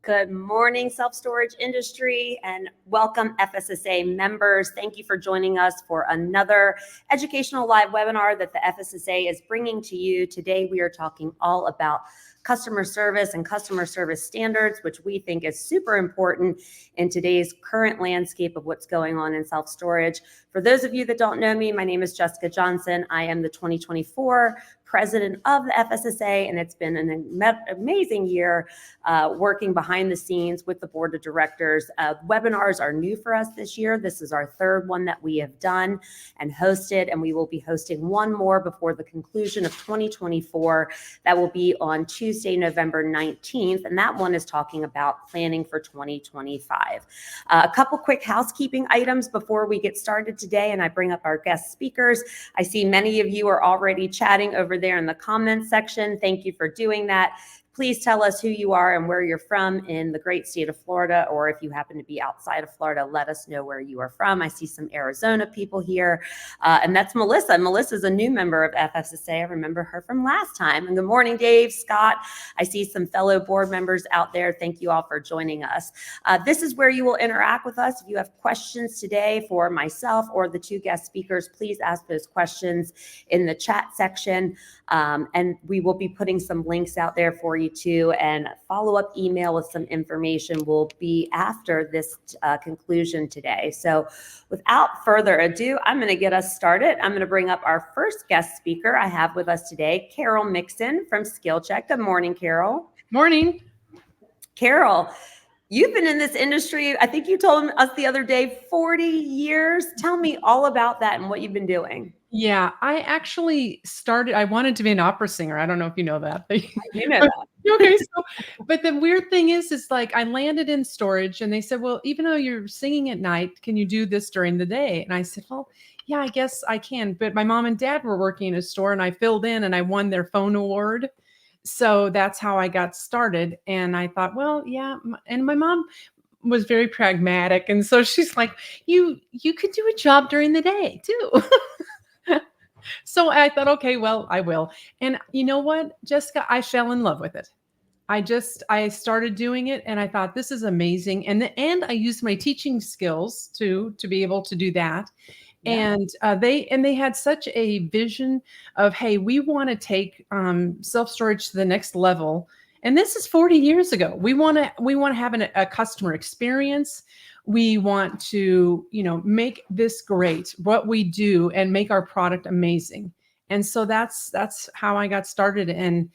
Good morning, self-storage industry, and welcome FSSA members. Thank you for joining us for another educational live webinar that the FSSA is bringing to you. Today, we are talking all about customer service and customer service standards, which we think is super important in today's current landscape of what's going on in self-storage. For those of you that don't know me, my name is Jessica Johnson. I am the 2024 president of the FSSA, and it's been an amazing year working behind the scenes with the board of directors. Webinars are new for us this year. This is our third one that we have done and hosted, and we will be hosting one more before the conclusion of 2024. That will be on Tuesday, November 19th, and that one is talking about planning for 2025. A couple quick housekeeping items before we get started today, and I bring up our guest speakers. I see many of you are already chatting over there in the comments section. Thank you for doing that. Please tell us who you are and where you're from in the great state of Florida, or if you happen to be outside of Florida, let us know where you are from. I see some Arizona people here, and that's Melissa. Melissa's a new member of FSSA. I remember her from last time. And good morning, Dave, Scott. I see some fellow board members out there. Thank you all for joining us. This is where you will interact with us. If you have questions today for myself or the two guest speakers, please ask those questions in the chat section, and we will be putting some links out there for you too, and follow-up email with some information will be after this conclusion today. So without further ado, I'm going to get us started. I'm going to bring up our first guest speaker I have with us today, Carol Mixon from SkillCheck. Good morning, Carol. Morning. Carol, you've been in this industry, I think you told us the other day, 40 years. Tell me all about that and what you've been doing. Yeah, I actually I wanted to be an opera singer. I don't know if you know that. You know that. Okay, but the weird thing is like I landed in storage and they said, well, even though you're singing at night, can you do this during the day? And I said, well, yeah, I guess I can. But my mom and dad were working in a store and I filled in and I won their phone award. So that's how I got started. And I thought, well, yeah. And my mom was very pragmatic. And so she's like, you could do a job during the day too. So I thought, okay, well, I will. And you know what, Jessica, I fell in love with it. I started doing it and I thought, this is amazing. And I used my teaching skills to be able to do that. Yeah. And they had such a vision of, hey, we want to take self-storage to the next level. And this is 40 years ago. We want to have a customer experience. We want to, make this great, what we do, and make our product amazing. And so that's how I got started. And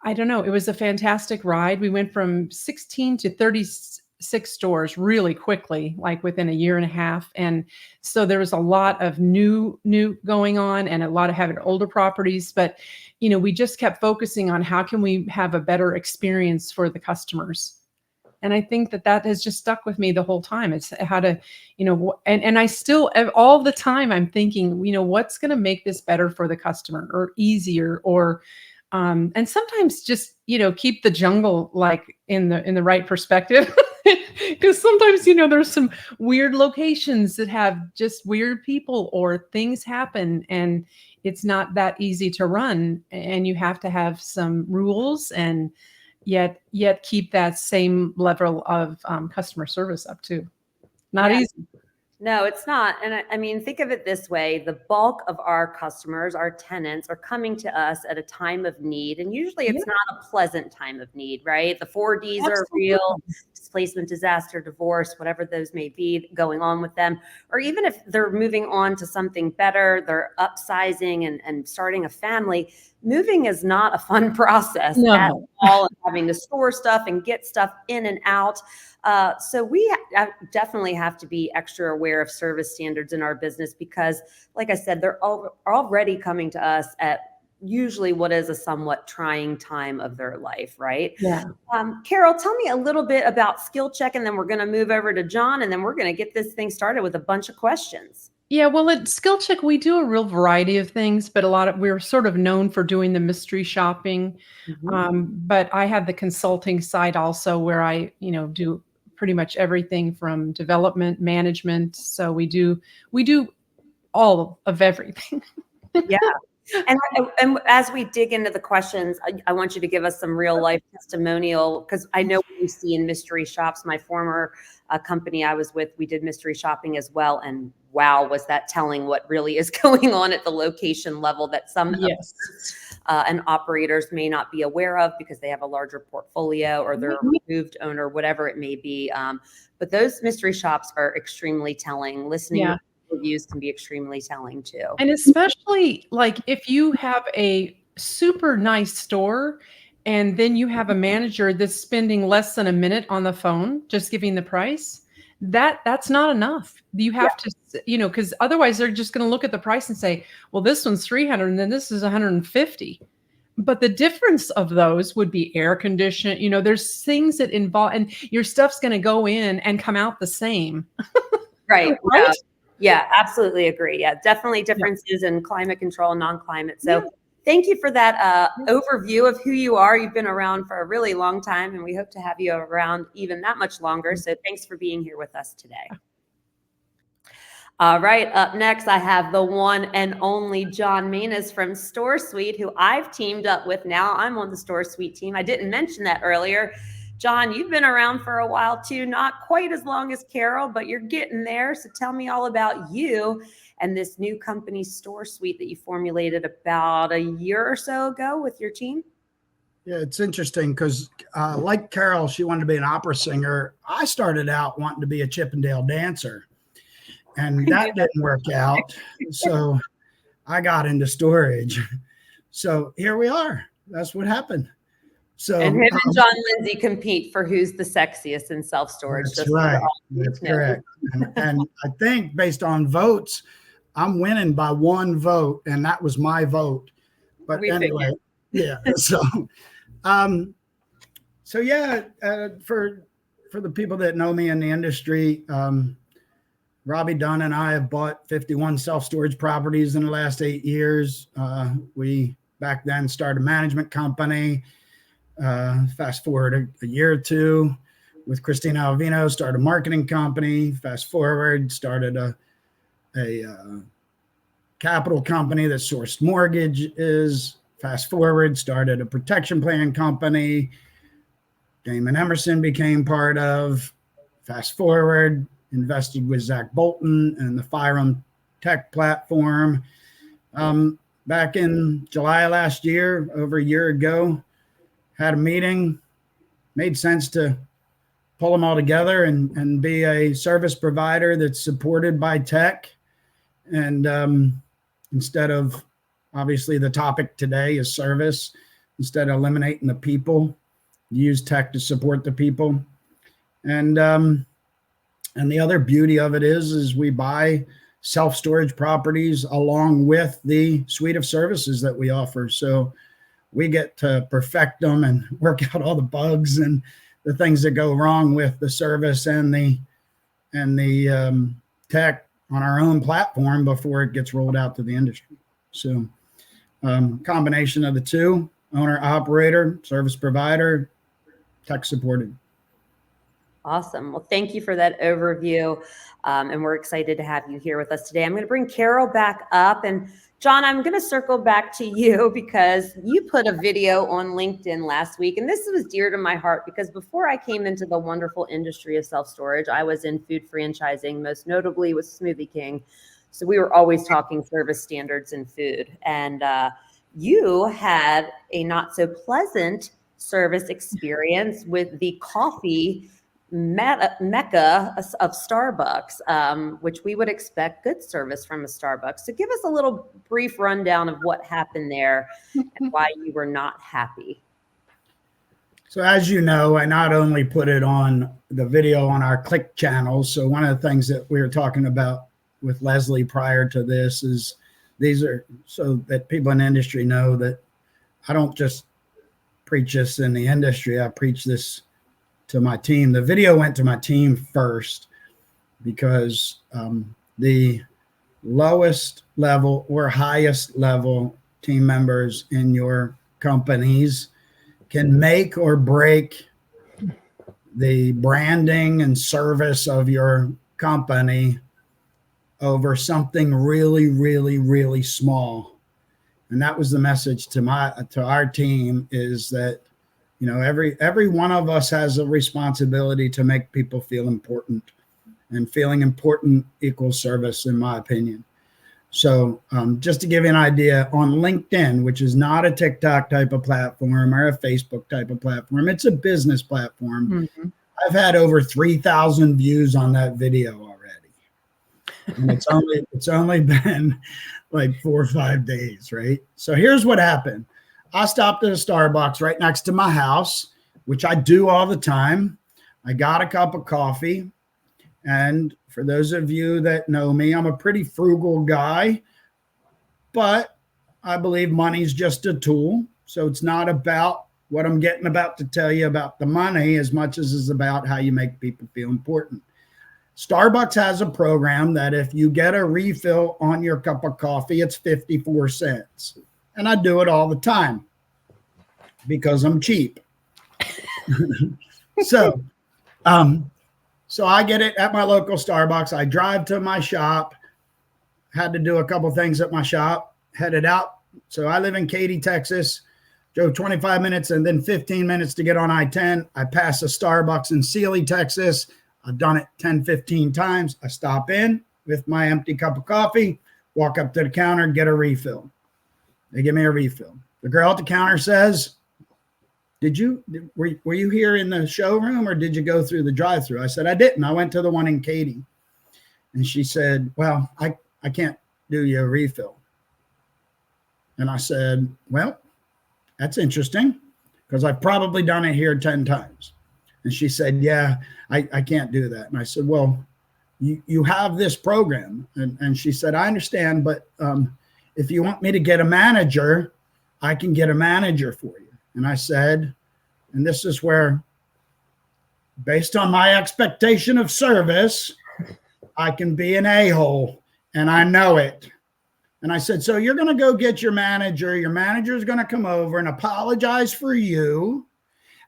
I don't know, it was a fantastic ride. We went from 16 to 36 stores really quickly, like within a year and a half. And so there was a lot of new going on and a lot of having older properties. But, we just kept focusing on how can we have a better experience for the customers. And I think that has just stuck with me the whole time. It's how to, and I still, all the time I'm thinking, what's going to make this better for the customer or easier, or, and sometimes just, keep the jungle like in the right perspective. Because sometimes, there's some weird locations that have just weird people or things happen and it's not that easy to run, and you have to have some rules and yet keep that same level of customer service up too. Not easy. No, it's not. And I mean, think of it this way. The bulk of our customers, our tenants, are coming to us at a time of need. And usually it's not a pleasant time of need, right? The 4 Ds are real: displacement, disaster, divorce, whatever those may be going on with them. Or even if they're moving on to something better, they're upsizing and starting a family. Moving is not a fun process at all, and having to store stuff and get stuff in and out. So we definitely have to be extra aware of service standards in our business because, like I said, they're already coming to us at usually what is a somewhat trying time of their life, right? Yeah. Carol, tell me a little bit about SkillCheck, and then we're going to move over to John, and then we're going to get this thing started with a bunch of questions. Yeah, well, at SkillCheck, we do a real variety of things, but we're sort of known for doing the mystery shopping. Mm-hmm. But I have the consulting side also where I, do pretty much everything from development, management. So we do all of everything. Yeah. And as we dig into the questions, I want you to give us some real life testimonial, because I know what you see in mystery shops. My former company I was with, we did mystery shopping as well. And wow, was that telling what really is going on at the location level that some Yes. and operators may not be aware of because they have a larger portfolio or they're a removed owner, whatever it may be. But those mystery shops are extremely telling. Listening Yeah. to reviews can be extremely telling too. And especially like if you have a super nice store and then you have a manager that's spending less than a minute on the phone just giving the price, that's not enough. You have to, because otherwise they're just going to look at the price and say, well, this one's 300 and then this is 150. But the difference of those would be air conditioning. There's things that involve, and your stuff's going to go in and come out the same. Right. Right? Yeah, absolutely agree. Yeah, definitely differences in climate control and non-climate. So thank you for that overview of who you are. You've been around for a really long time, and we hope to have you around even that much longer. So thanks for being here with us today. All right, up next, I have the one and only John Manus from Store Suite, who I've teamed up with now. I'm on the Store Suite team. I didn't mention that earlier. John, you've been around for a while too, not quite as long as Carol, but you're getting there. So tell me all about you and this new company, Store Suite, that you formulated about a year or so ago with your team. Yeah, it's interesting because like Carol, she wanted to be an opera singer. I started out wanting to be a Chippendale dancer, and that didn't work out. So I got into storage. So here we are. That's what happened. So and him and John Lindsay compete for who's the sexiest in self-storage. That's right. That's correct. And I think based on votes, I'm winning by one vote, and that was my vote. But anyway, yeah. So yeah, for the people that know me in the industry, Robbie Dunn and I have bought 51 self-storage properties in the last 8 years. We back then started a management company. Fast forward a year or two with Christina Alvino, started a marketing company. Fast forward, started a capital company that sourced mortgages. Fast forward, started a protection plan company. Damon Emerson became part of. Fast forward, invested with Zach Bolton and the Firearm Tech platform. Back in July last year, over a year ago, had a meeting, made sense to pull them all together and be a service provider that's supported by tech. And instead of, obviously the topic today is service, instead of eliminating the people, use tech to support the people. And the other beauty of it is we buy self-storage properties along with the suite of services that we offer. So we get to perfect them and work out all the bugs and the things that go wrong with the service and the tech on our own platform before it gets rolled out to the industry. So combination of the two, owner, operator, service provider, tech supported. Awesome. Well, thank you for that overview. And we're excited to have you here with us today. I'm going to bring Carol back up. And John, I'm going to circle back to you because you put a video on LinkedIn last week. And this was dear to my heart because before I came into the wonderful industry of self-storage, I was in food franchising, most notably with Smoothie King. So we were always talking service standards in food. And you had a not so pleasant service experience with the coffee mecca of Starbucks, which we would expect good service from a Starbucks. So give us a little brief rundown of what happened there and why you were not happy. So as you know, I not only put it on the video on our Click channel. So one of the things that we were talking about with Leslie prior to this is these are so that people in the industry know that I don't just preach this in the industry. I preach this to my team. The video went to my team first because the lowest level or highest level team members in your companies can make or break the branding and service of your company over something really, really, really small. And that was the message to our team, is that, you know, every one of us has a responsibility to make people feel important, and feeling important equals service, in my opinion. So just to give you an idea, on LinkedIn, which is not a TikTok type of platform or a Facebook type of platform, it's a business platform. Mm-hmm. I've had over 3,000 views on that video already. And it's only been like 4 or 5 days, right? So here's what happened. I stopped at a Starbucks right next to my house, which I do all the time. I got a cup of coffee. And for those of you that know me, I'm a pretty frugal guy, but I believe money's just a tool. So it's not about what I'm getting about to tell you about the money as much as it's about how you make people feel important. Starbucks has a program that if you get a refill on your cup of coffee, it's 54 cents. And I do it all the time because I'm cheap. So I get it at my local Starbucks. I drive to my shop, had to do a couple things at my shop, headed out. So I live in Katy, Texas, drove 25 minutes and then 15 minutes to get on I-10. I pass a Starbucks in Sealy, Texas. I've done it 10, 15 times. I stop in with my empty cup of coffee, walk up to the counter, get a refill. They give me a refill. The girl at the counter says, were you here in the showroom or did you go through the drive-thru? I said, I didn't. I went to the one in Katy. And she said, well, I can't do you a refill. And I said, well, that's interesting because I've probably done it here 10 times. And she said, yeah, I can't do that. And I said, well, you have this program. And she said, I understand, but if you want me to get a manager, I can get a manager for you. And I said, and this is where, based on my expectation of service, I can be an a-hole, and I know it. And I said, so you're going to go get your manager. Your manager is going to come over and apologize for you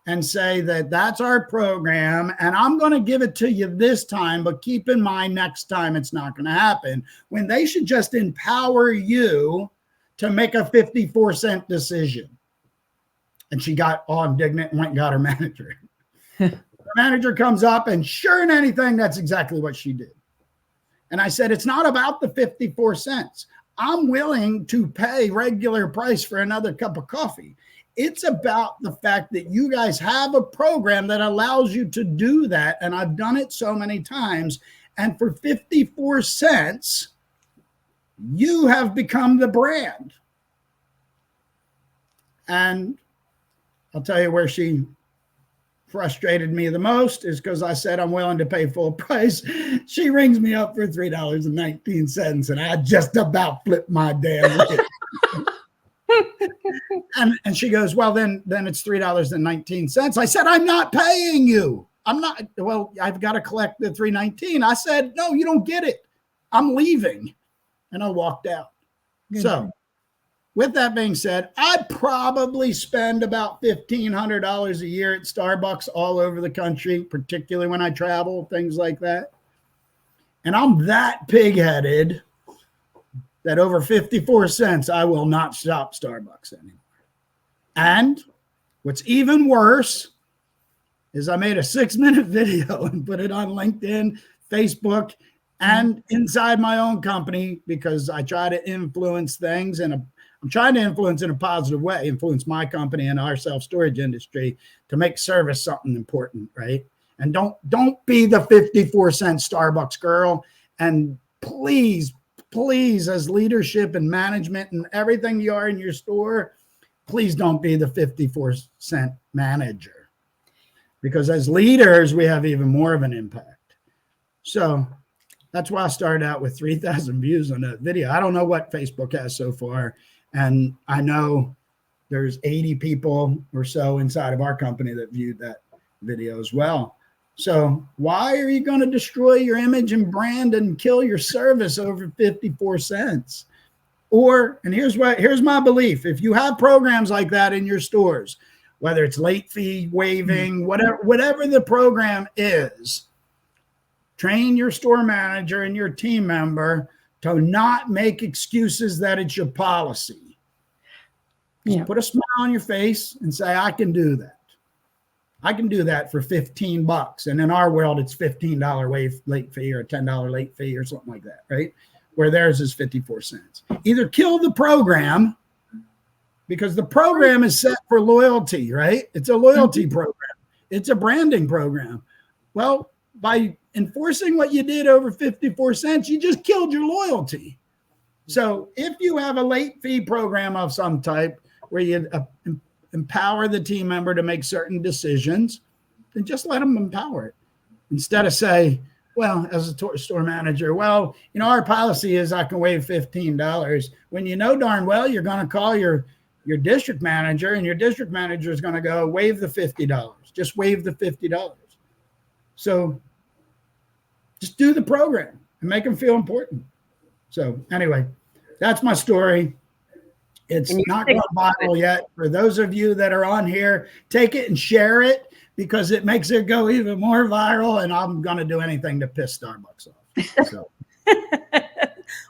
and say that that's our program, and I'm going to give it to you this time, but keep in mind next time it's not going to happen, when they should just empower you to make a 54-cent decision. And she got all indignant and went and got her manager. The manager comes up, and sure and anything, that's exactly what she did. And I said, it's not about the 54 cents. I'm willing to pay regular price for another cup of coffee. It's about the fact that you guys have a program that allows you to do that. And I've done it so many times. And for 54 cents, you have become the brand. And I'll tell you where she frustrated me the most is because I said I'm willing to pay full price. She rings me up for $3.19, and I just about flipped my damn lid. And she goes, well, then it's $3.19. I said, I'm not paying you. I'm not. Well, I've got to collect the $3.19. I said, no, you don't get it. I'm leaving. And I walked out. Good. So with that being said, I probably spend about $1,500 a year at Starbucks all over the country, particularly when I travel, things like that. And I'm that pig-headed that over 54 cents, I will not shop Starbucks anymore. And what's even worse is I made a 6-minute video and put it on LinkedIn, Facebook, and inside my own company because I try to influence things, and I'm trying to influence in a positive way, influence my company and our self-storage industry to make service something important, right? And don't be the 54-cent Starbucks girl. And please, as leadership and management and everything you are in your store, please don't be the 54-cent manager. Because as leaders, we have even more of an impact. So that's why I started out with 3,000 views on that video. I don't know what Facebook has so far. And I know there's 80 people or so inside of our company that viewed that video as well. So why are you going to destroy your image and brand and kill your service over 54 cents? And here's my belief. If you have programs like that in your stores, whether it's late fee waiving, whatever the program is, train your store manager and your team member to not make excuses that it's your policy. Yeah. Put a smile on your face and say, I can do that. I can do that for $15. And in our world, it's $15 late fee or a $10 late fee or something like that, right? Where theirs is 54 cents. Either kill the program, because the program is set for loyalty, right? It's a loyalty program. It's a branding program. Well, by enforcing what you did over 54 cents, you just killed your loyalty. So if you have a late fee program of some type where you empower the team member to make certain decisions, then just let them empower it. Instead of say, well, as a store manager, well, our policy is I can waive $15, when you know darn well you're going to call your district manager, and your district manager is going to go, waive the $50. Just waive the $50. So just do the program and make them feel important. So anyway, that's my story. It's not gone viral yet. For those of you that are on here, take it and share it, because it makes it go even more viral, and I'm going to do anything to piss Starbucks off. So.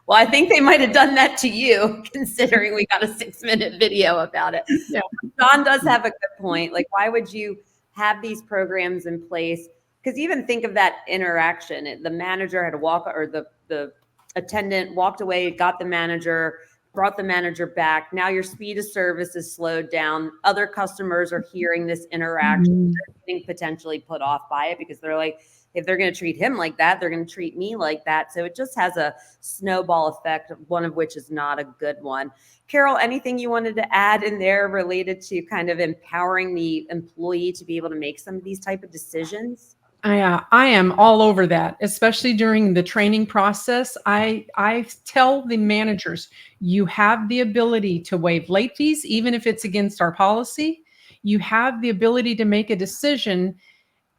Well, I think they might have done that to you, considering we got a 6-minute video about it. Yeah. John does have a good point. Like, why would you have these programs in place? Because even think of that interaction. The manager had to walk, or the attendant walked away, got the manager, brought the manager back. Now your speed of service is slowed down. Other customers are hearing this interaction. They're getting potentially put off by it, because they're like, if they're going to treat him like that, they're going to treat me like that. So it just has a snowball effect, one of which is not a good one. Carol, anything you wanted to add in there related to kind of empowering the employee to be able to make some of these type of decisions? I am all over that, especially during the training process. I tell the managers, you have the ability to waive late fees, even if it's against our policy. You have the ability to make a decision,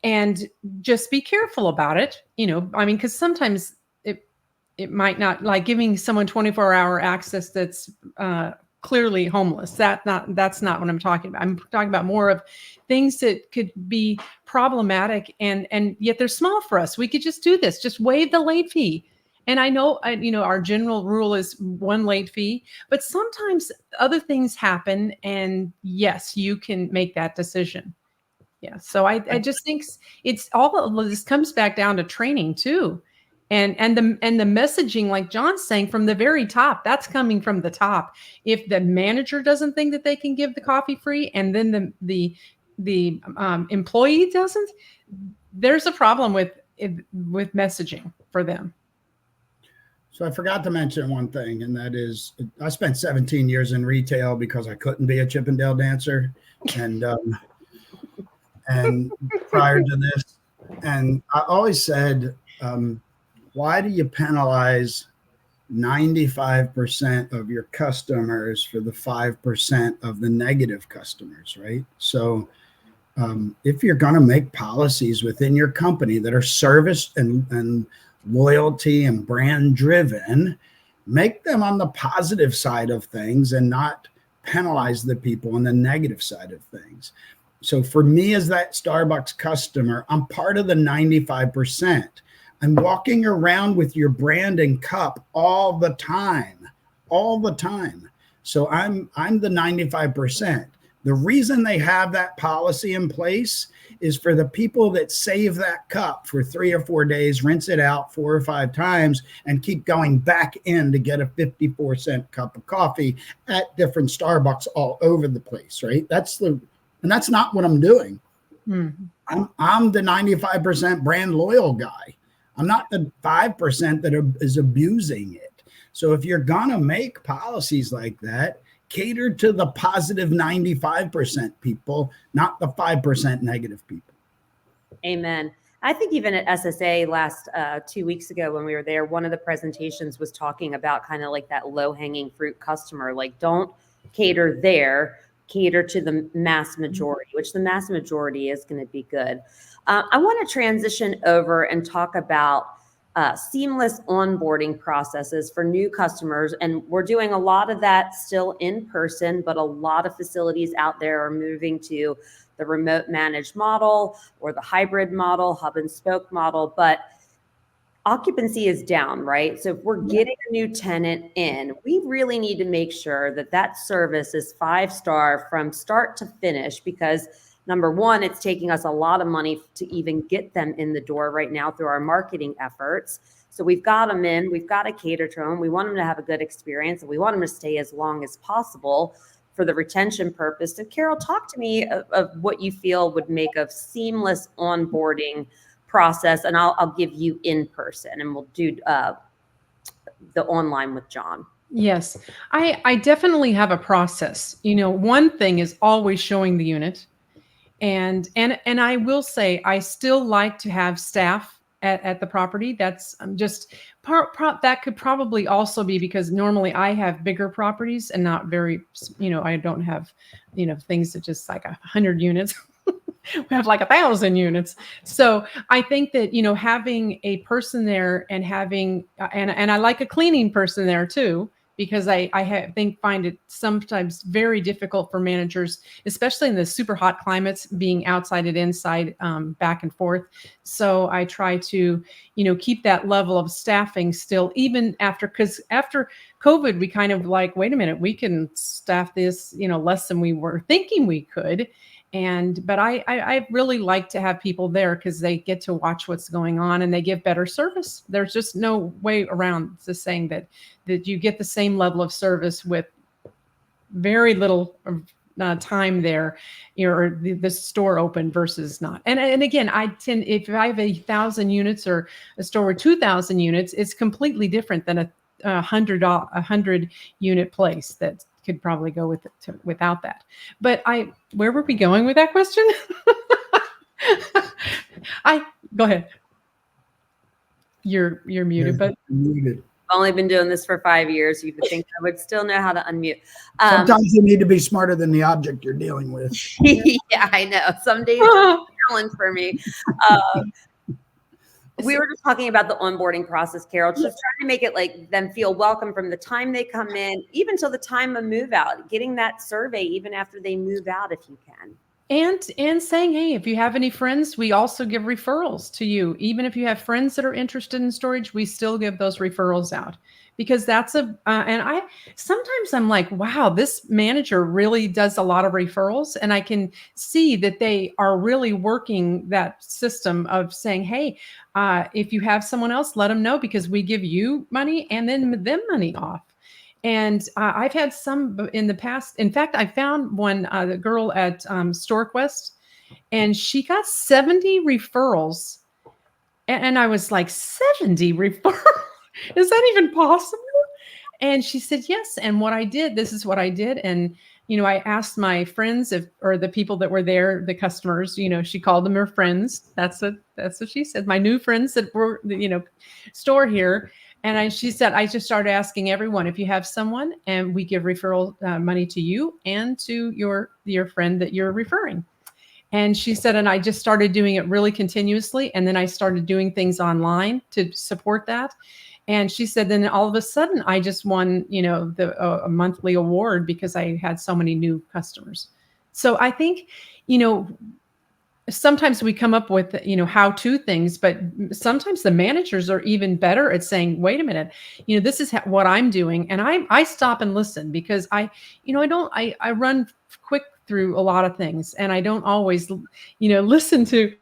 and just be careful about it. Because sometimes it might not, like giving someone 24-hour access that's clearly homeless. That's not what I'm talking about. I'm talking about more of things that could be problematic, and yet they're small for us. We could just do this, just waive the late fee. And I know, our general rule is 1 late fee, but sometimes other things happen, and yes, you can make that decision. Yeah. So I just think it's all of this comes back down to training too. And the messaging, like John's saying, from the very top, that's coming from the top. If the manager doesn't think that they can give the coffee free, and then the employee doesn't, there's a problem with messaging for them. So I forgot to mention one thing, and that is I spent 17 years in retail because I couldn't be a Chippendale dancer. And prior to this, and I always said, why do you penalize 95% of your customers for the 5% of the negative customers, right? So if you're going to make policies within your company that are service and loyalty and brand driven, make them on the positive side of things and not penalize the people on the negative side of things. So for me, as that Starbucks customer, I'm part of the 95%. I'm walking around with your brand and cup all the time. So I'm the 95%. The reason they have that policy in place is for the people that save that cup for 3 or 4 days, rinse it out 4 or 5 times, and keep going back in to get a 54-cent cup of coffee at different Starbucks all over the place, right? And that's not what I'm doing. Mm-hmm. I'm the 95% brand loyal guy. I'm not the 5% that is abusing it. So if you're going to make policies like that, cater to the positive 95% people, not the 5% negative people. Amen. I think even at SSA last 2 weeks ago when we were there, one of the presentations was talking about kind of like that low-hanging fruit customer. Like, don't cater there. Cater to the mass majority, which the mass majority is going to be good. I want to transition over and talk about seamless onboarding processes for new customers. And we're doing a lot of that still in person, but a lot of facilities out there are moving to the remote managed model or the hybrid model, hub and spoke model. But occupancy is down, right? So if we're getting a new tenant in, we really need to make sure that that service is 5-star from start to finish, because number one, it's taking us a lot of money to even get them in the door right now through our marketing efforts. So we've got them in, we've got to cater to them. We want them to have a good experience, and we want them to stay as long as possible for the retention purpose. So Carol, talk to me of what you feel would make a seamless onboarding process, and I'll give you in person, and we'll do the online with John. Yes, I definitely have a process. One thing is always showing the unit. And I will say, I still like to have staff at the property. That's just that could probably also be because normally I have bigger properties and not very, I don't have, things that just like 100 units. We have like 1,000 units. So I think that, having a person there and having, and I like a cleaning person there too, because I find it sometimes very difficult for managers, especially in the super hot climates, being outside and inside, back and forth. So I try to, keep that level of staffing still, even because after COVID, we kind of like, wait a minute, we can staff this, less than we were thinking we could. But I really like to have people there because they get to watch what's going on and they give better service. There's just no way around the saying that you get the same level of service with very little time there, or the store open versus not. And again, if I have 1,000 units or a store with 2,000 units, it's completely different than a 100 unit place that could probably go without that. But where were we going with that question? Go ahead. You're muted, but Muted. I've only been doing this for 5 years. You would think I would still know how to unmute. Sometimes you need to be smarter than the object you're dealing with. Yeah, I know. Some days are a challenge for me. We were just talking about the onboarding process, Carol, just trying to make it like them feel welcome from the time they come in, even till the time of move out, getting that survey even after they move out, if you can. And saying, hey, if you have any friends, we also give referrals to you. Even if you have friends that are interested in storage, we still give those referrals out, because that's and sometimes I'm like, wow, this manager really does a lot of referrals. And I can see that they are really working that system of saying, hey, if you have someone else, let them know, because we give you money and then them money off. And I've had some in the past. In fact, I found one, the girl at StoreQuest, and she got 70 referrals. And I was like, 70 referrals? Is that even possible? And she said, yes. And this is what I did. And, I asked my friends or the people that were there, the customers, she called them her friends. That's what she said. My new friends that were, store here. And she said, I just started asking everyone, if you have someone, and we give referral money to you and to your friend that you're referring. And she said, and I just started doing it really continuously. And then I started doing things online to support that. And she said, then all of a sudden I just won, a monthly award because I had so many new customers. So I think, sometimes we come up with, how-to things, but sometimes the managers are even better at saying, wait a minute, this is what I'm doing. And I stop and listen, because I run quick through a lot of things, and I don't always, listen to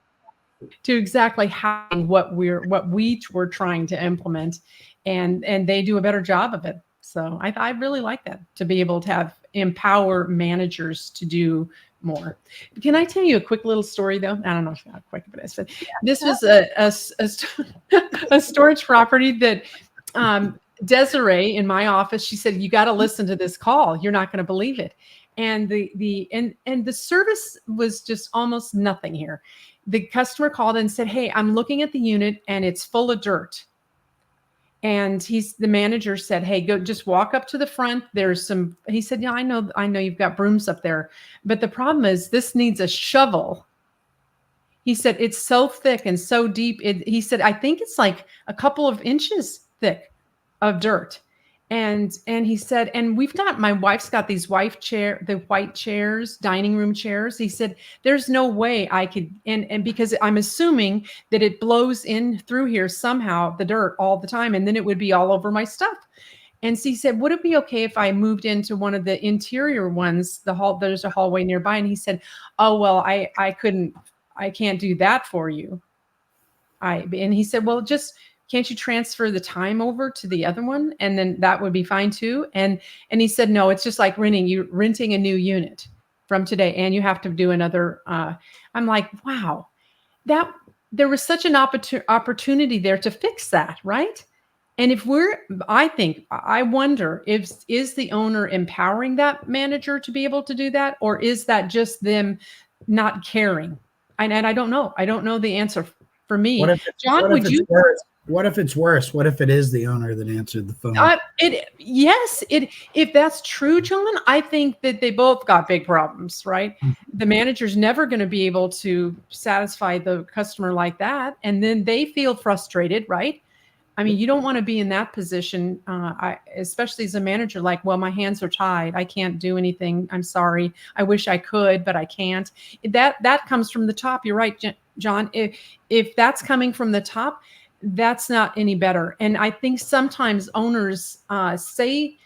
exactly how what we were trying to implement, and they do a better job of it. So I really like that, to be able to empower managers to do more. Can I tell you a quick little story though? I don't know if not quick, but this was a storage property that Desiree in my office, she said, you got to listen to this call. You're not going to believe it. And the service was just almost nothing here. The customer called and said, hey, I'm looking at the unit and it's full of dirt. And the manager said, hey, go just walk up to the front. He said, yeah, I know you've got brooms up there, but the problem is this needs a shovel. He said, it's so thick and so deep. He said, I think it's like a couple of inches thick of dirt. And he said, and my wife's got these the white chairs, dining room chairs. He said, there's no way I could, and because I'm assuming that it blows in through here somehow, the dirt all the time, and then it would be all over my stuff. And so he said, would it be okay if I moved into one of the interior ones, there's a hallway nearby? And he said, oh, well, I can't do that for you. And he said, well, can't you transfer the time over to the other one? And then that would be fine too. And he said, no, it's just like renting a new unit from today. And you have to do another, I'm like, wow, there was such an opportunity there to fix that. Right. And I wonder is the owner empowering that manager to be able to do that? Or is that just them not caring? And I don't know. I don't know the answer for me. John, would you? What if it's worse? What if it is the owner that answered the phone? If that's true, John, I think that they both got big problems, right? The manager's never going to be able to satisfy the customer like that. And then they feel frustrated, right? I mean, you don't want to be in that position, especially as a manager, like, well, my hands are tied. I can't do anything. I'm sorry. I wish I could, but I can't. That comes from the top. You're right, John. If that's coming from the top, that's not any better. And I think sometimes owners say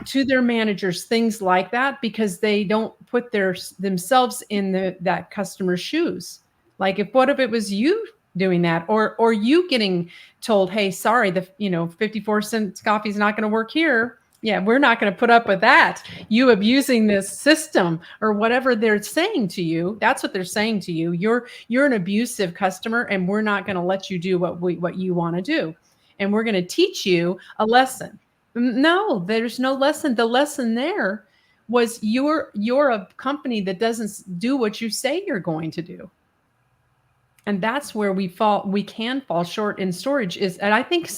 to their managers things like that because they don't put themselves in that customer's shoes. Like, what if it was you doing that, or you getting told, hey, sorry, the 54-cent coffee is not going to work here. Yeah, we're not going to put up with that. You abusing this system or whatever they're saying to you. That's what they're saying to you. You're an abusive customer, and we're not going to let you do what you want to do. And we're going to teach you a lesson. No, there's no lesson. The lesson there was you're a company that doesn't do what you say you're going to do. And that's where we can fall short in storage and I think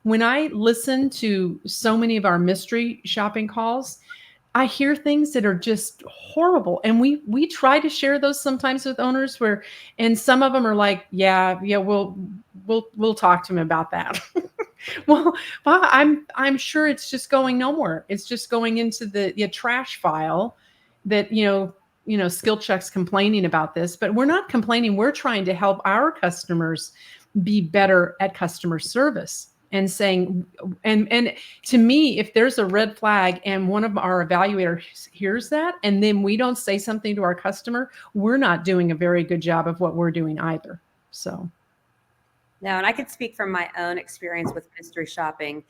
when I listen to so many of our mystery shopping calls, I hear things that are just horrible. And we try to share those sometimes with owners and some of them are like, yeah, we'll talk to him about that. Well, I'm sure it's just going nowhere. It's just going into the trash file that, Skill Check's complaining about this, but we're not complaining. We're trying to help our customers be better at customer service and saying, and to me, if there's a red flag and one of our evaluators hears that, and then we don't say something to our customer, we're not doing a very good job of what we're doing either. So. No, and I could speak from my own experience with mystery shopping.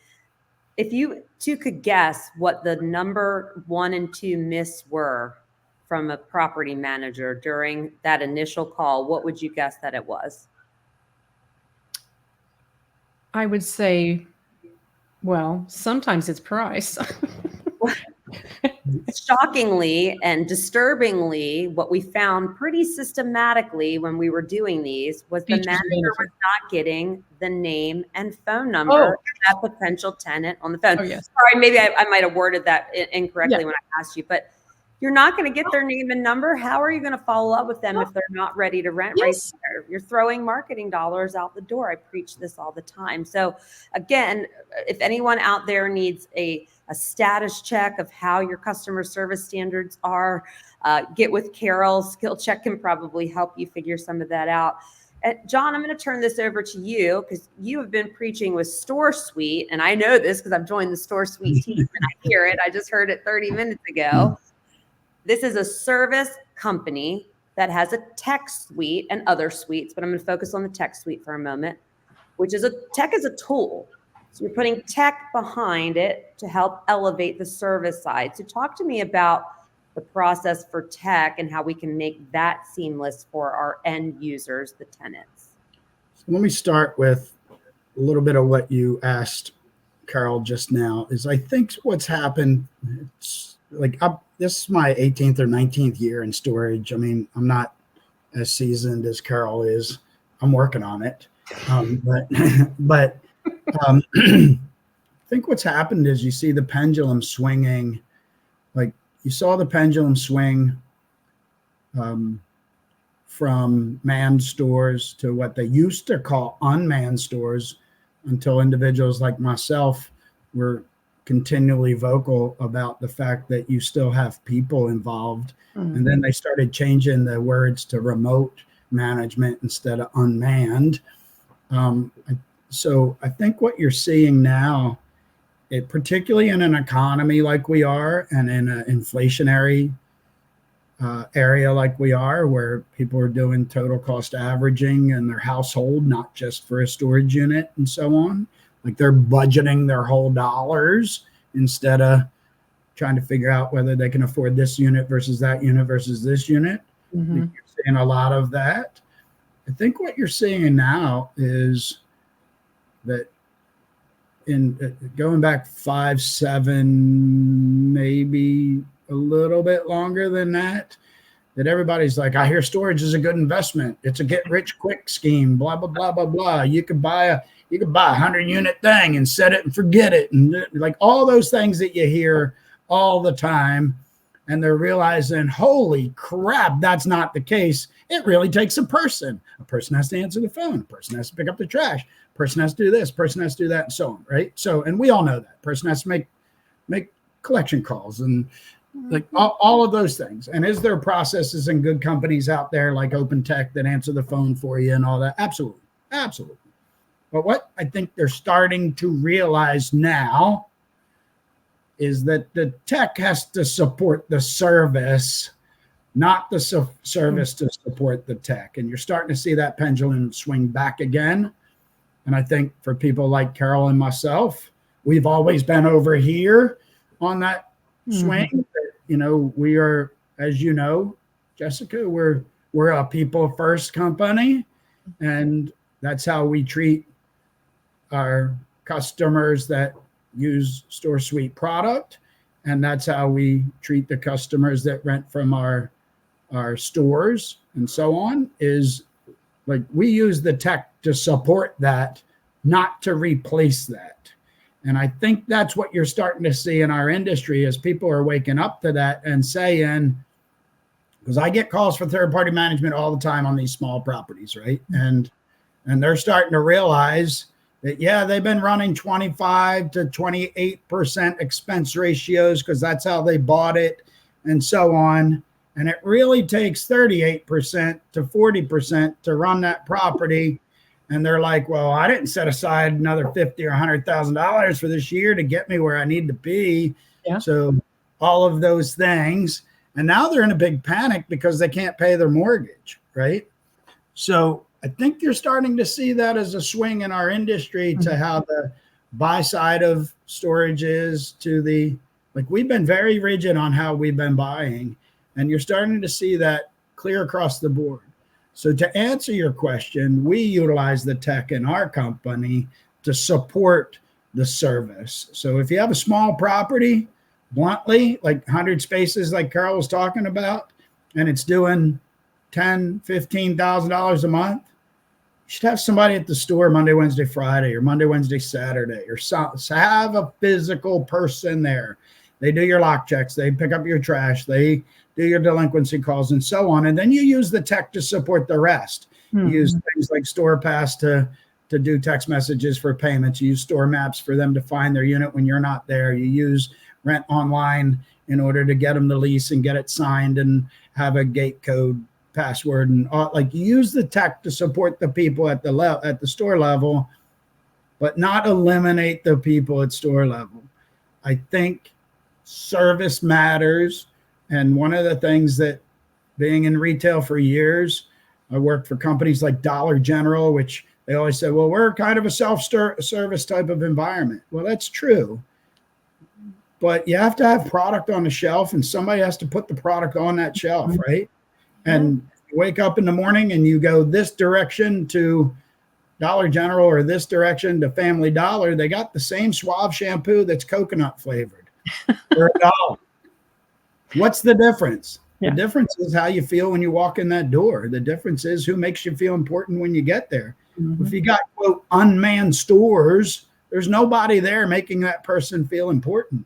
If you two could guess what the number 1 and 2 myths were from a property manager during that initial call, what would you guess that it was? I would say, well, sometimes it's price. Shockingly and disturbingly, what we found pretty systematically when we were doing these was the manager was not getting the name and phone number of that potential tenant on the phone. Oh, yes. Sorry, maybe I might have worded that incorrectly when I asked you, but you're not going to get their name and number. How are you going to follow up with them if they're not ready to rent right there? You're throwing marketing dollars out the door. I preach this all the time. So again, if anyone out there needs a status check of how your customer service standards are, get with Carol. Skill Check can probably help you figure some of that out. John, I'm going to turn this over to you because you have been preaching with Store Suite. And I know this because I've joined the Store Suite team and I hear it. I just heard it 30 minutes ago. This is a service company that has a tech suite and other suites, but I'm going to focus on the tech suite for a moment, which is tech is a tool. So you're putting tech behind it to help elevate the service side. So talk to me about the process for tech and how we can make that seamless for our end users, the tenants. So let me start with a little bit of what you asked Carol just now. Is I think what's happened, it's like this is my 18th or 19th year in storage. I mean, I'm not as seasoned as Carol is. I'm working on it. But I think what's happened is you see the pendulum swinging. Like you saw the pendulum swing from manned stores to what they used to call unmanned stores until individuals like myself were continually vocal about the fact that you still have people involved. Mhm. And then they started changing the words to remote management instead of unmanned. So I think what you're seeing now, particularly in an economy like we are and in an inflationary area like we are, where people are doing total cost averaging in their household, not just for a storage unit and so on. Like they're budgeting their whole dollars instead of trying to figure out whether they can afford this unit versus that unit versus this unit. Mhm. You're seeing a lot of that. I think what you're seeing now is that in going back 5, 7, maybe a little bit longer than that everybody's like, I hear storage is a good investment. It's a get rich quick scheme, blah, blah, blah, blah, blah. You could buy a 100-unit thing and set it and forget it. And like all those things that you hear all the time. And they're realizing, holy crap, that's not the case. It really takes a person. A person has to answer the phone. A person has to pick up the trash. A person has to do this. A person has to do that, and so on, right? So, and we all know that. A person has to make collection calls and like all of those things. And is there processes and good companies out there like Open Tech that answer the phone for you and all that? Absolutely. Absolutely. But what I think they're starting to realize now is that the tech has to support the service, not the service to support the tech. And you're starting to see that pendulum swing back again. And I think for people like Carol and myself, we've always been over here on that swing. You know, we are, as you know, Jessica, we're a people first company, and that's how we treat our customers that use StoreSuite product, and that's how we treat the customers that rent from our stores and so on. Is like we use the tech to support that, not to replace that. And I think that's what you're starting to see in our industry as people are waking up to that and saying, because I get calls for third-party management all the time on these small properties, right? And they're starting to realize that, yeah, they've been running 25 to 28% expense ratios because that's how they bought it and so on. And it really takes 38% to 40% to run that property. And they're like, well, I didn't set aside another $50,000 or $100,000 for this year to get me where I need to be. Yeah. So all of those things. And now they're in a big panic because they can't pay their mortgage, right? So I think you're starting to see that as a swing in our industry to how the buy side of storage is to the, like we've been very rigid on how we've been buying. And you're starting to see that clear across the board. So to answer your question, we utilize the tech in our company to support the service. So if you have a small property, bluntly, like 100 spaces like Carol was talking about, and it's doing $10,000, $15,000 a month, you should have somebody at the store Monday, Wednesday, Friday, or Monday, Wednesday, Saturday, or have a physical person there. They do your lock checks. They pick up your trash. They do your delinquency calls and so on. And then you use the tech to support the rest. You use things like StorePass to do text messages for payments. You use Store Maps for them to find their unit when you're not there. You use Rent Online in order to get them to lease and get it signed and have a gate code password. And like you use the tech to support the people at the store level, but not eliminate the people at store level. I think service matters. And one of the things that being in retail for years, I worked for companies like Dollar General, which they always said, well, we're kind of a self-service type of environment. Well, that's true. But you have to have product on the shelf and somebody has to put the product on that shelf, right? And you wake up in the morning and you go this direction to Dollar General or this direction to Family Dollar. They got the same Suave shampoo that's coconut flavored for $1. What's the difference? Yeah. The difference is how you feel when you walk in that door. The difference is who makes you feel important when you get there. If you got, quote, unmanned stores, there's nobody there making that person feel important.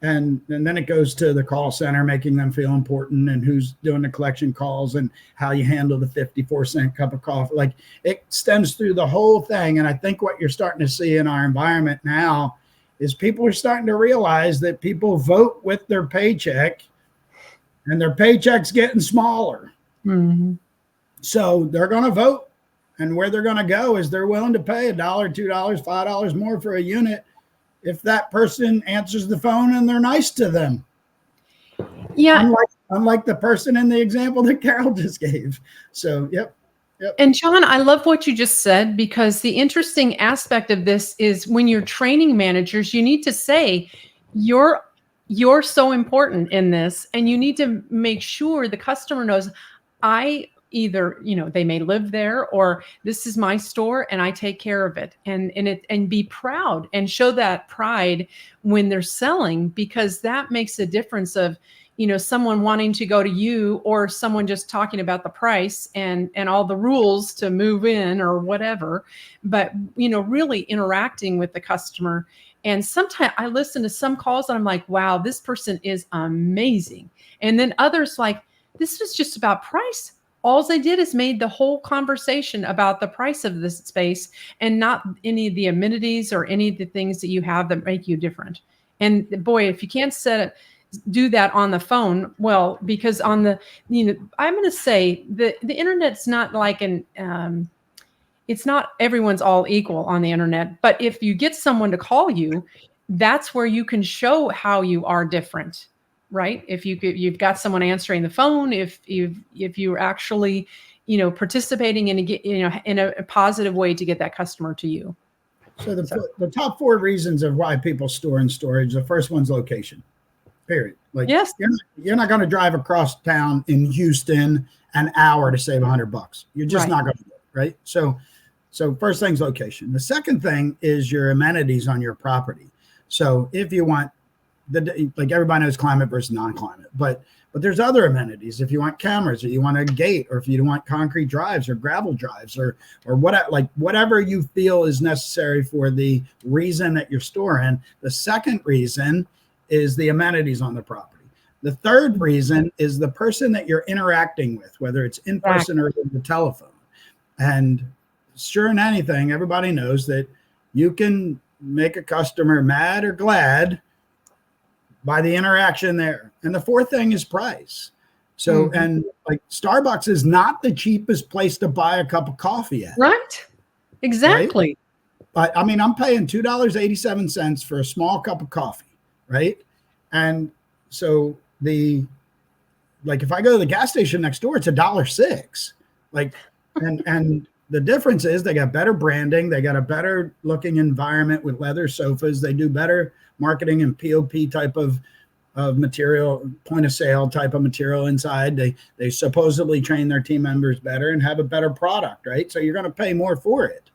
And then it goes to the call center, making them feel important and who's doing the collection calls and how you handle the 54-cent cup of coffee. Like it stems through the whole thing. And I think what you're starting to see in our environment now is people are starting to realize that people vote with their paycheck, and their paycheck's getting smaller. Mm-hmm. So they're going to vote, and where they're going to go is they're willing to pay $1, $2, $5 more for a unit if that person answers the phone and they're nice to them. Yeah. Unlike the person in the example that Carol just gave. So, yep. And John, I love what you just said, because the interesting aspect of this is when you're training managers, you need to say you're so important in this, and you need to make sure the customer knows I either, they may live there, or this is my store and I take care of it, and be proud and show that pride when they're selling, because that makes a difference of, someone wanting to go to you, or someone just talking about the price and all the rules to move in or whatever, but, really interacting with the customer. And sometimes I listen to some calls and I'm like, wow, this person is amazing. And then others like, this was just about price. All they did is made the whole conversation about the price of this space, and not any of the amenities or any of the things that you have that make you different. And boy, if you can't do that on the phone, well, because on the, I'm going to say the internet's not like it's not everyone's all equal on the internet, but if you get someone to call you, that's where you can show how you are different. Right? If you've got someone answering the phone, if you're actually, participating in a positive way to get that customer to you. So the top 4 reasons of why people store in storage, the first one's location. Period. Like, yes, you're not going to drive across town in Houston an hour to save $100. You're just not going to do it, right? So first thing's location. The second thing is your amenities on your property. So if you want like everybody knows climate versus non-climate, but there's other amenities. If you want cameras, or you want a gate, or if you want concrete drives or gravel drives, or whatever you feel is necessary for the reason that you're storing. The second reason is the amenities on the property. The third reason is the person that you're interacting with, whether it's in person or over the telephone. And sure in anything, everybody knows that you can make a customer mad or glad by the interaction there. And the fourth thing is price. So, and like Starbucks is not the cheapest place to buy a cup of coffee at. Right. Exactly. Right? But I mean, I'm paying $2.87 for a small cup of coffee. Right. And so if I go to the gas station next door, it's $1.06. Like, and the difference is they got better branding. They got a better looking environment with leather sofas. They do better marketing and POP type of material, point of sale type of material inside. They supposedly train their team members better and have a better product, right? So you're going to pay more for it.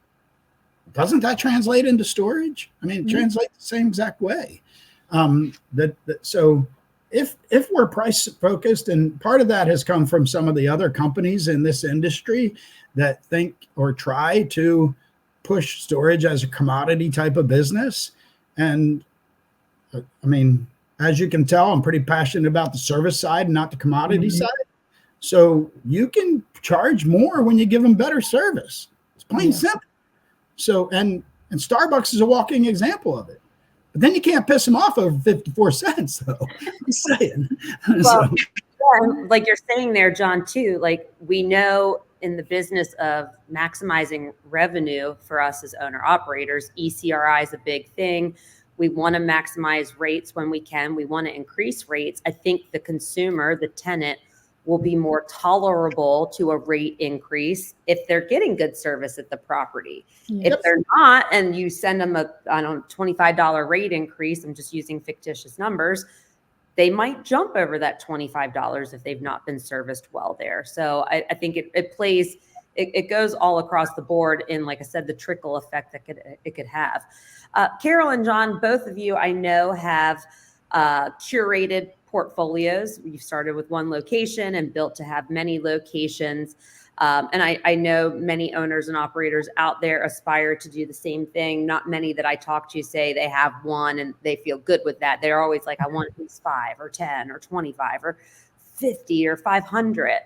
Doesn't that translate into storage? I mean, it translates the same exact way. So if we're price focused, and part of that has come from some of the other companies in this industry that think or try to push storage as a commodity type of business. And I mean, as you can tell, I'm pretty passionate about the service side and not the commodity side. So you can charge more when you give them better service. It's plain simple. So, and Starbucks is a walking example of it. But then you can't piss them off over 54 cents, though. I'm saying. Well, like you're saying there, John, too, like we know in the business of maximizing revenue for us as owner operators, ECRI is a big thing. We want to maximize rates when we can. We want to increase rates. I think the consumer, the tenant, will be more tolerable to a rate increase if they're getting good service at the property. Yep. If they're not, and you send them a $25 rate increase, I'm just using fictitious numbers, they might jump over that $25 if they've not been serviced well there. So I think it goes all across the board in, like I said, the trickle effect that it could have. Carol and John, both of you I know have curated portfolios. You've started with one location and built to have many locations. And I know many owners and operators out there aspire to do the same thing. Not many that I talk to say they have one and they feel good with that. They're always like, I want at least 5 or 10 or 25 or 50 or 500.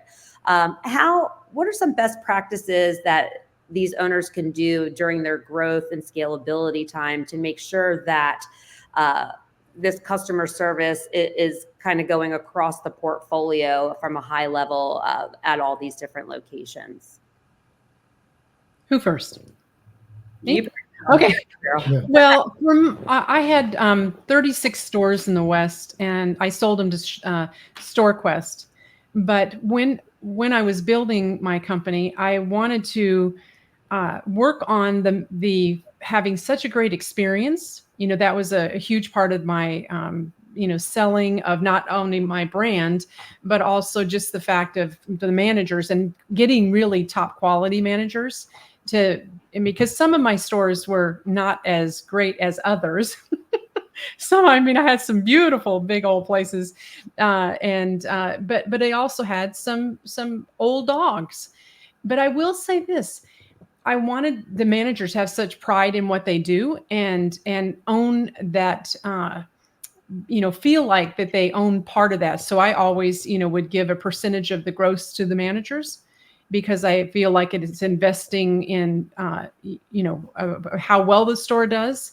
What are some best practices that these owners can do during their growth and scalability time to make sure that this customer service is kind of going across the portfolio from a high level at all these different locations. Who first? You- Okay. Yeah. Well, I had 36 stores in the West, and I sold them to StoreQuest. But when I was building my company, I wanted to work on the having such a great experience. That was a huge part of my selling of not only my brand, but also just the fact of the managers and getting really top quality managers and because some of my stores were not as great as others. I had some beautiful big old places, but they also had some old dogs. But I will say this: I wanted the managers to have such pride in what they do and own that. Feel like that they own part of that. So I always, would give a percentage of the gross to the managers, because I feel like it is investing in, how well the store does,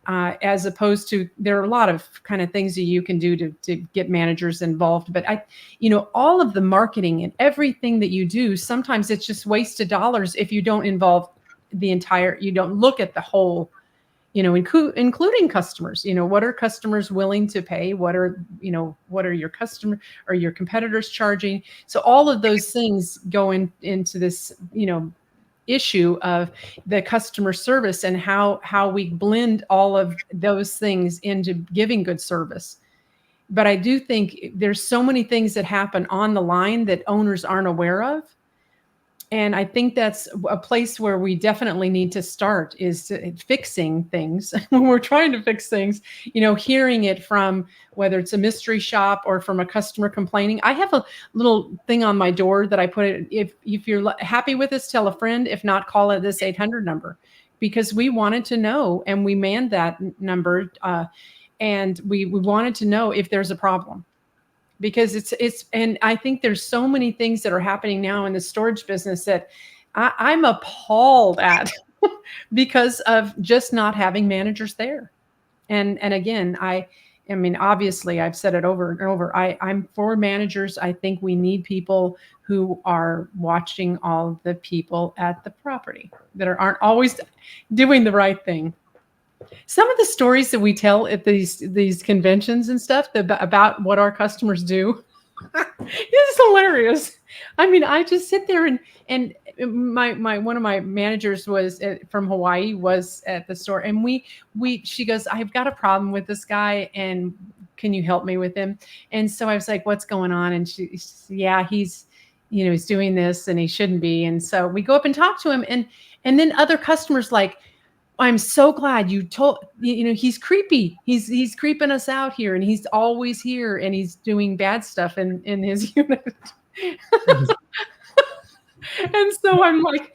as opposed to, there are a lot of kind of things that you can do to get managers involved. But all of the marketing and everything that you do, sometimes it's just wasted dollars if you don't involve you don't look at the whole, including customers. What are customers willing to pay? What are your customer or your competitors charging? So all of those things go into this, issue of the customer service and how we blend all of those things into giving good service. But I do think there's so many things that happen on the line that owners aren't aware of. And I think that's a place where we definitely need to start, is fixing things. When we're trying to fix things, hearing it from, whether it's a mystery shop or from a customer complaining. I have a little thing on my door that I put it, if you're happy with this, tell a friend. If not, call it this 800 number, because we wanted to know, and we manned that number, and we wanted to know if there's a problem. Because and I think there's so many things that are happening now in the storage business that I'm appalled at because of just not having managers there. And again, obviously I've said it over and over. I'm for managers. I think we need people who are watching all the people at the property that aren't always doing the right thing. Some of the stories that we tell at these conventions and stuff about what our customers do is hilarious. I just sit there and my one of my managers was from Hawaii, was at the store, and she goes, "I've got a problem with this guy, and can you help me with him?" And so I was like, "What's going on?" And she said, "Yeah, he's doing this and he shouldn't be." And so we go up and talk to him, and then other customers like, "I'm so glad you told, he's creepy. He's creeping us out here, and he's always here, and he's doing bad stuff in his unit." And so I'm like,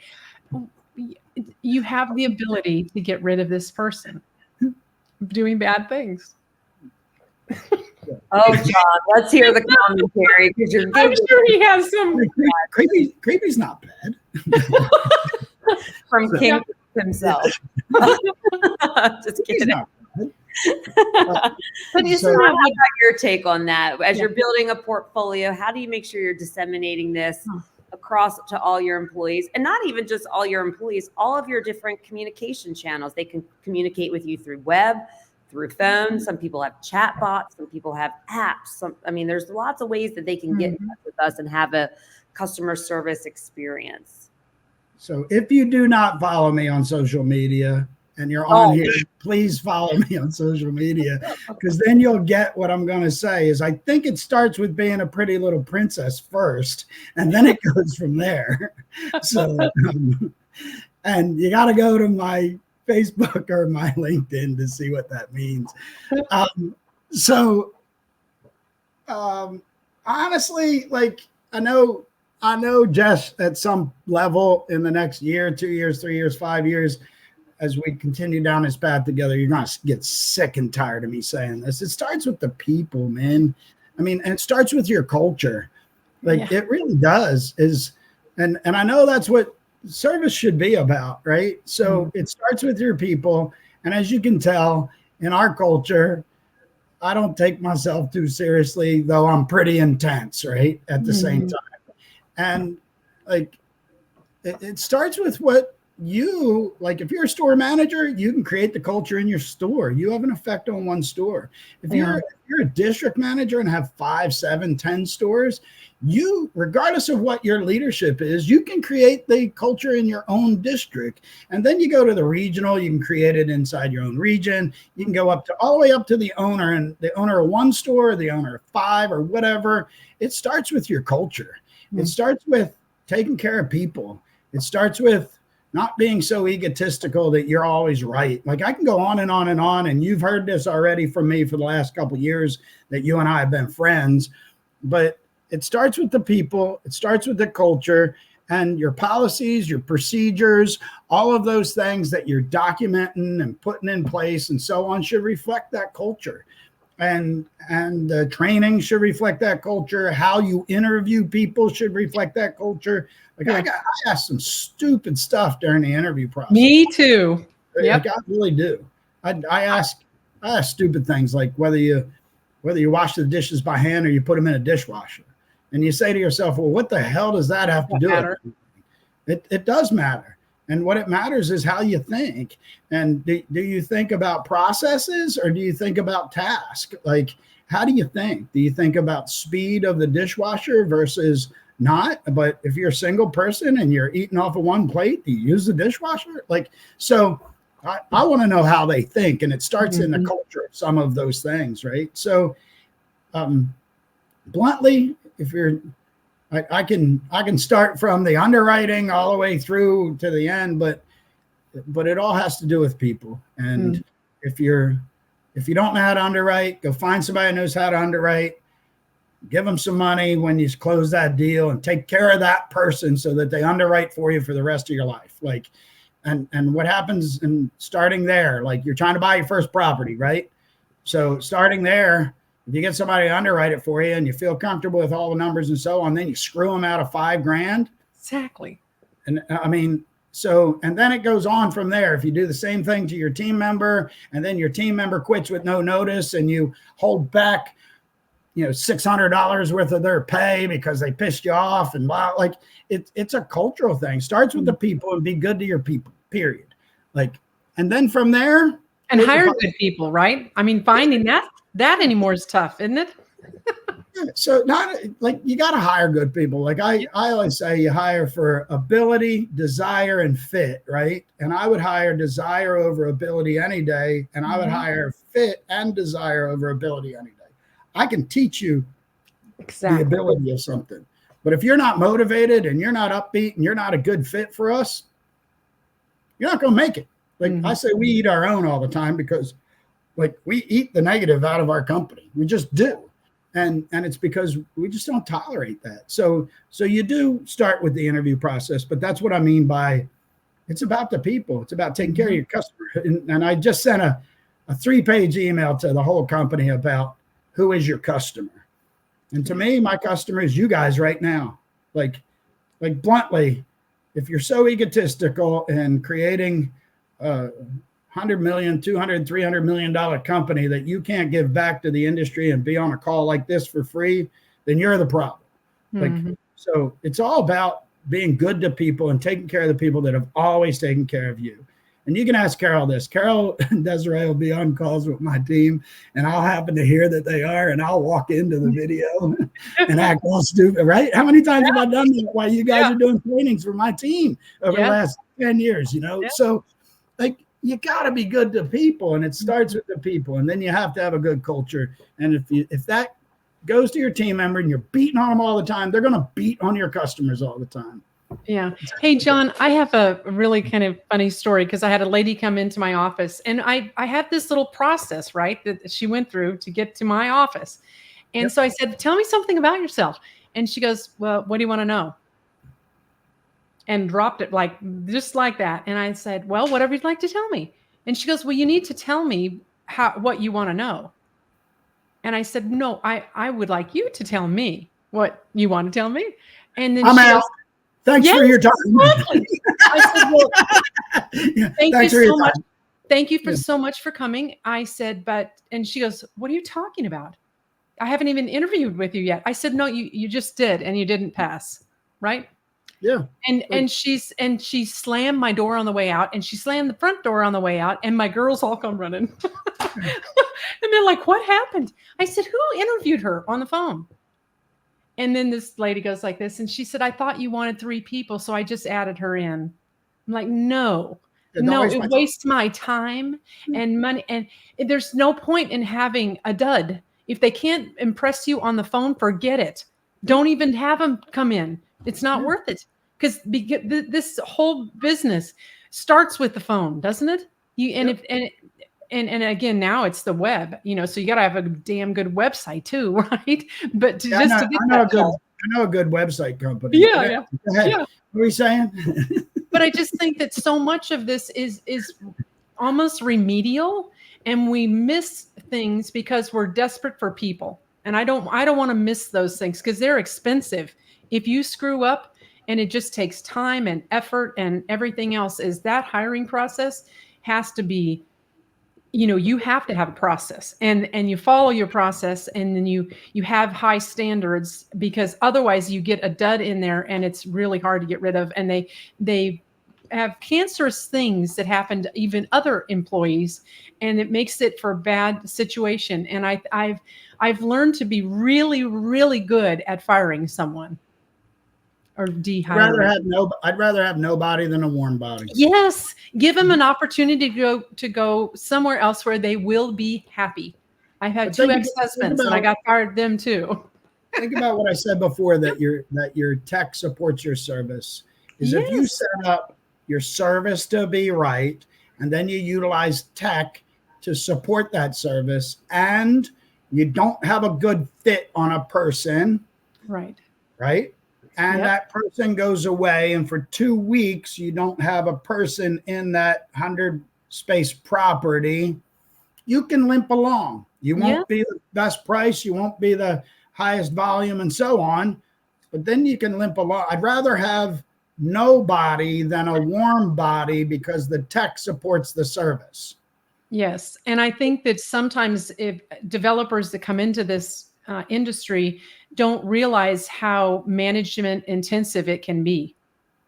you have the ability to get rid of this person doing bad things. Oh, John, let's hear the commentary, because I'm sure he has some. Creepy's not bad. From King himself. Just kidding. But isn't that, how about your take on that? As you're building a portfolio, how do you make sure you're disseminating this across to all your employees, and not even just all your employees, all of your different communication channels? They can communicate with you through web, through phone. Some people have chat bots. Some people have apps. There's lots of ways that they can get in touch with us and have a customer service experience. So if you do not follow me on social media and you're on here, please follow me on social media, because then you'll get what I'm going to say. Is I think it starts with being a pretty little princess first, and then it goes from there. So, and you got to go to my Facebook or my LinkedIn to see what that means. Honestly, like I know Jess at some level in the next year, 2 years, 3 years, 5 years, as we continue down this path together, you're going to get sick and tired of me saying this. It starts with the people, man. And it starts with your culture. It really does. And I know that's what service should be about, right? So it starts with your people. And as you can tell, in our culture, I don't take myself too seriously, though I'm pretty intense, right? At the same time. And like, it starts with what you like. If you're a store manager, you can create the culture in your store. You have an effect on one store. If you're a district manager and have 5, 7, 10 stores, you, regardless of what your leadership is, you can create the culture in your own district. And then you go to the regional, you can create it inside your own region. You can go up to all the way up to the owner, and the owner of one store, the owner of 5 or whatever. It starts with your culture. It starts with taking care of people. It starts with not being so egotistical that you're always right. Like, I can go on and on and on, and you've heard this already from me for the last couple of years that you and I have been friends, but it starts with the people. It starts with the culture, and your policies, your procedures, all of those things that you're documenting and putting in place and so on should reflect that culture. And the training should reflect that culture. How you interview people should reflect that culture. Like, I asked some stupid stuff during the interview process. Me too. Like, I really do. I ask stupid things like whether you wash the dishes by hand or you put them in a dishwasher. And you say to yourself, well, what the hell does that have to do with it? It does matter. And what it matters is how you think. And do you think about processes or do you think about task? Like, how do you think? Do you think about speed of the dishwasher versus not? But if you're a single person and you're eating off of one plate, do you use the dishwasher? Like, so I want to know how they think. And it starts in the culture of some of those things, right? So bluntly, if you're I can start from the underwriting all the way through to the end, but it all has to do with people. And if you don't know how to underwrite, go find somebody who knows how to underwrite, give them some money when you close that deal, and take care of that person so that they underwrite for you for the rest of your life. Like, and what happens in starting there, like, you're trying to buy your first property, right? So starting there, if you get somebody to underwrite it for you and you feel comfortable with all the numbers and so on, then you screw them out of $5,000. Exactly. And I mean, so, and then it goes on from there. If you do the same thing to your team member, and then your team member quits with no notice, and you hold back, $600 worth of their pay because they pissed you off, and blah, like, it's a cultural thing. Starts with the people, and be good to your people, period. Like, and then from there. And hire good people, right? I mean, finding that anymore is tough, isn't it? So not like, you got to hire good people. Like, I always say, you hire for ability, desire, and fit, right? And I would hire desire over ability any day. And I would hire fit and desire over ability any day. I can teach you the ability of something, but if you're not motivated and you're not upbeat and you're not a good fit for us, you're not going to make it. Like, I say, we eat our own all the time because, like, we eat the negative out of our company. We just do. And it's because we just don't tolerate that. So you do start with the interview process, but that's what I mean by, it's about the people. It's about taking care of your customer. And I just sent a 3-page email to the whole company about who is your customer. And to me, my customer is you guys right now. Like bluntly, if you're so egotistical and creating $100 million, $200, $300 million company that you can't give back to the industry and be on a call like this for free, then you're the problem. Like, so it's all about being good to people and taking care of the people that have always taken care of you. And you can ask Carol this. Carol and Desiree will be on calls with my team, and I'll happen to hear that they are, and I'll walk into the video and act all stupid, right? How many times have I done that while you guys are doing trainings for my team over the last 10 years, So, like, you got to be good to people, and it starts with the people, and then you have to have a good culture. And if that goes to your team member and you're beating on them all the time, they're going to beat on your customers all the time. Yeah. Hey, John, I have a really kind of funny story, because I had a lady come into my office, and I had this little process, right, that she went through to get to my office. And so I said, tell me something about yourself. And she goes, well, what do you want to know? And dropped it just like that. And I said, well, whatever you'd like to tell me. And she goes, well, you need to tell me what you want to know. And I said, no, I would like you to tell me what you want to tell me. And then I'm out. Thanks for your time. Exactly. I said, well, thank you so much. thank you for Yeah. so much for coming. I said, and she goes, what are you talking about? I haven't even interviewed with you yet. I said, no, you just did, and you didn't pass. Right. Yeah. And she slammed my door on the way out, and she slammed the front door on the way out, and my girls all come running. And they're like, what happened? I said, who interviewed her on the phone? And then this lady goes like this, and she said, I thought you wanted 3 people, so I just added her in. I'm like, no, it wastes my time and money. And there's no point in having a dud. If they can't impress you on the phone, forget it. Don't even have them come in. It's not worth it. Because this whole business starts with the phone, doesn't it? And again, now it's the web, so you got to have a damn good website too, right? But I know a good website company. Yeah. Go ahead. Yeah. What are you saying? But I just think that so much of this is almost remedial, and we miss things because we're desperate for people. And I don't want to miss those things because they're expensive. If you screw up, and it just takes time and effort and everything else, is that hiring process has to be, you have to have a process, and you follow your process, and then you have high standards, because otherwise you get a dud in there and it's really hard to get rid of. And they have cancerous things that happen to even other employees, and it makes it for a bad situation. And I've learned to be really, really good at firing someone. Or I'd rather have nobody than a warm body. Yes, give them an opportunity to go somewhere else where they will be happy. I've had 2 ex-husbands, and I got fired of them too. Think about what I said before, that your tech supports your service. If you set up your service to be right, and then you utilize tech to support that service, and you don't have a good fit on a person, right? And that person goes away, and for 2 weeks, you don't have a person in that 100 space property, you can limp along. You won't be the best price. You won't be the highest volume and so on, but then you can limp along. I'd rather have nobody than a warm body, because the tech supports the service. Yes. And I think that sometimes if developers that come into this industry don't realize how management intensive it can be.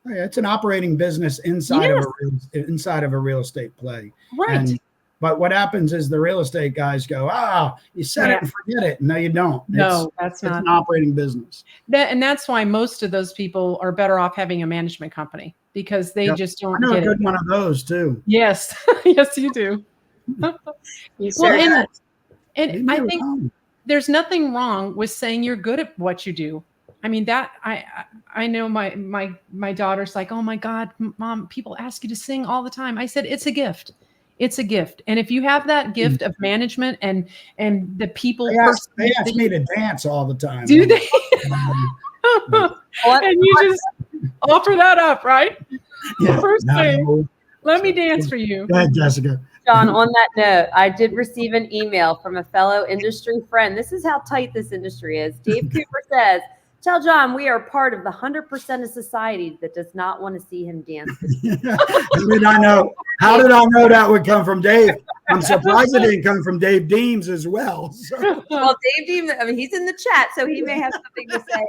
It's an operating business inside of a real estate play. Right. But what happens is the real estate guys go, you set it and forget it. No, you don't. No, that's not. It's an operating business. And that's why most of those people are better off having a management company, because they just don't get it. I know a good one of those too. Yes. Yes, you do. And I think there's nothing wrong with saying you're good at what you do. I mean, that I know my daughter's like, oh my God, Mom, people ask you to sing all the time. I said, it's a gift. It's a gift. And if you have that gift of management and the people, they ask me to dance all the time. Do they? And you just offer that up, right? Yeah, First thing, let me dance for you. Go ahead, Jessica. John, on that note, I did receive an email from a fellow industry friend. This is how tight this industry is. Dave Cooper says, tell John we are part of the 100% of society that does not want to see him dance. How did I know that would come from Dave? I'm surprised it didn't come from Dave Deems as well. So. Well, Dave Deems, he's in the chat, so he may have something to say.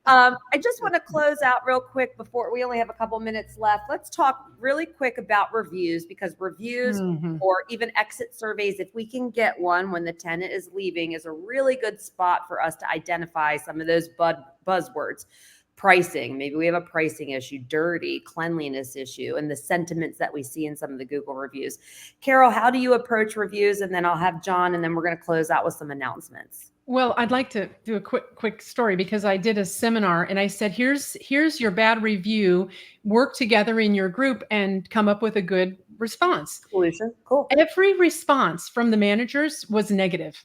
I just want to close out real quick before we only have a couple minutes left. Let's talk really quick about reviews, because reviews or even exit surveys, if we can get one when the tenant is leaving, is a really good spot for us to identify some of those buzzwords. Pricing, maybe we have a pricing issue, dirty, cleanliness issue, and the sentiments that we see in some of the Google reviews. Carol, how do you approach reviews? And then I'll have John, and then we're going to close out with some announcements. Well, I'd like to do a quick story, because I did a seminar and I said, here's your bad review, work together in your group and come up with a good response. Solution. Cool. Every response from the managers was negative.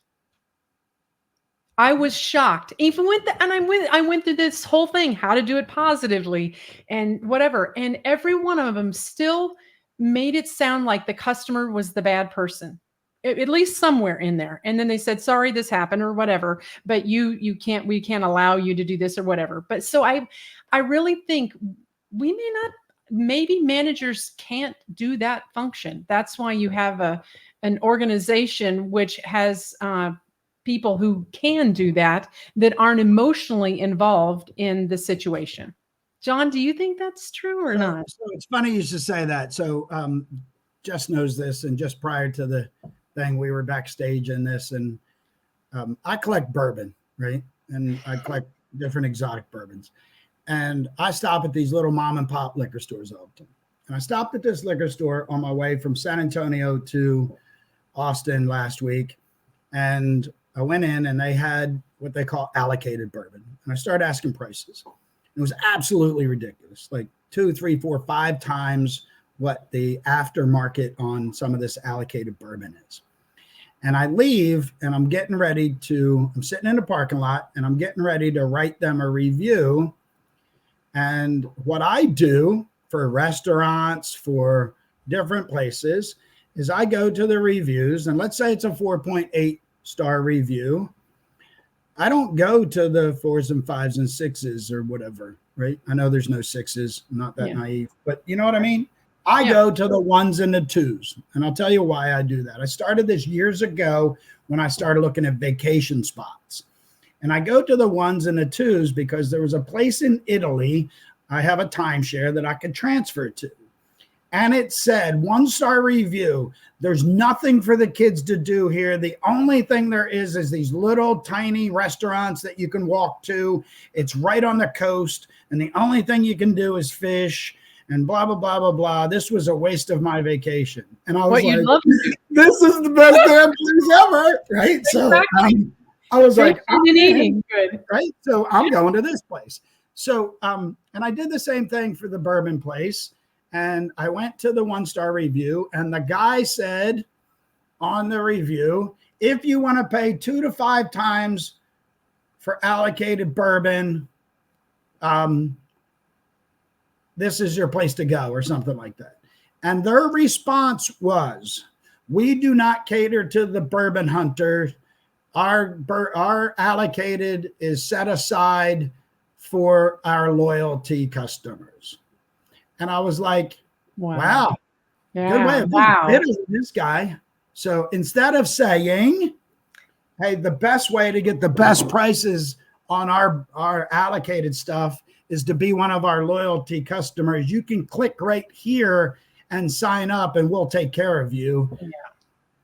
I was shocked. Even I went through this whole thing, how to do it positively and whatever. And every one of them still made it sound like the customer was the bad person, at least somewhere in there. And then they said, sorry, this happened or whatever, but we can't allow you to do this or whatever. But so I really think we may not maybe managers can't do that function. That's why you have an organization which has people who can do that aren't emotionally involved in the situation. John, do you think that's true or not? So it's funny you should say that. So Jess knows this, and just prior to the thing, we were backstage in this, and I collect bourbon, right? And I collect different exotic bourbons. And I stop at these little mom and pop liquor stores all the time. And I stopped at this liquor store on my way from San Antonio to Austin last week. And I went in and they had what they call allocated bourbon. And I started asking prices. It was absolutely ridiculous, like 2, 3, 4, 5 times what the aftermarket on some of this allocated bourbon is. And I leave and I'm sitting in the parking lot and I'm getting ready to write them a review. And what I do for restaurants, for different places, is I go to the reviews, and let's say it's a 4.8 star review. I don't go to the 4s and 5s and 6s or whatever, right? I know there's no 6s. I'm not that naive, but you know what I mean? I go to the 1s and the 2s, and I'll tell you why I do that. I started this years ago when I started looking at vacation spots. And I go to the 1s and the 2s because there was a place in Italy, I have a timeshare that I could transfer to. And it said 1-star review. There's nothing for the kids to do here. The only thing there is these little tiny restaurants that you can walk to. It's right on the coast. And the only thing you can do is fish and blah, blah, blah, blah, blah. This was a waste of my vacation. And I was this is the best damn place ever. Right. Exactly. So I was like, good. Right. So I'm going to this place. So, and I did the same thing for the bourbon place. And I went to the 1-star review, and the guy said on the review, if you want to pay 2 to 5 times for allocated bourbon, this is your place to go, or something like that. And their response was, we do not cater to the bourbon hunter. Our allocated is set aside for our loyalty customers. And I was like, wow. Yeah, Good way of being bitter with this guy. So instead of saying, hey, the best way to get the best prices on our allocated stuff is to be one of our loyalty customers, you can click right here and sign up and we'll take care of you. Yeah.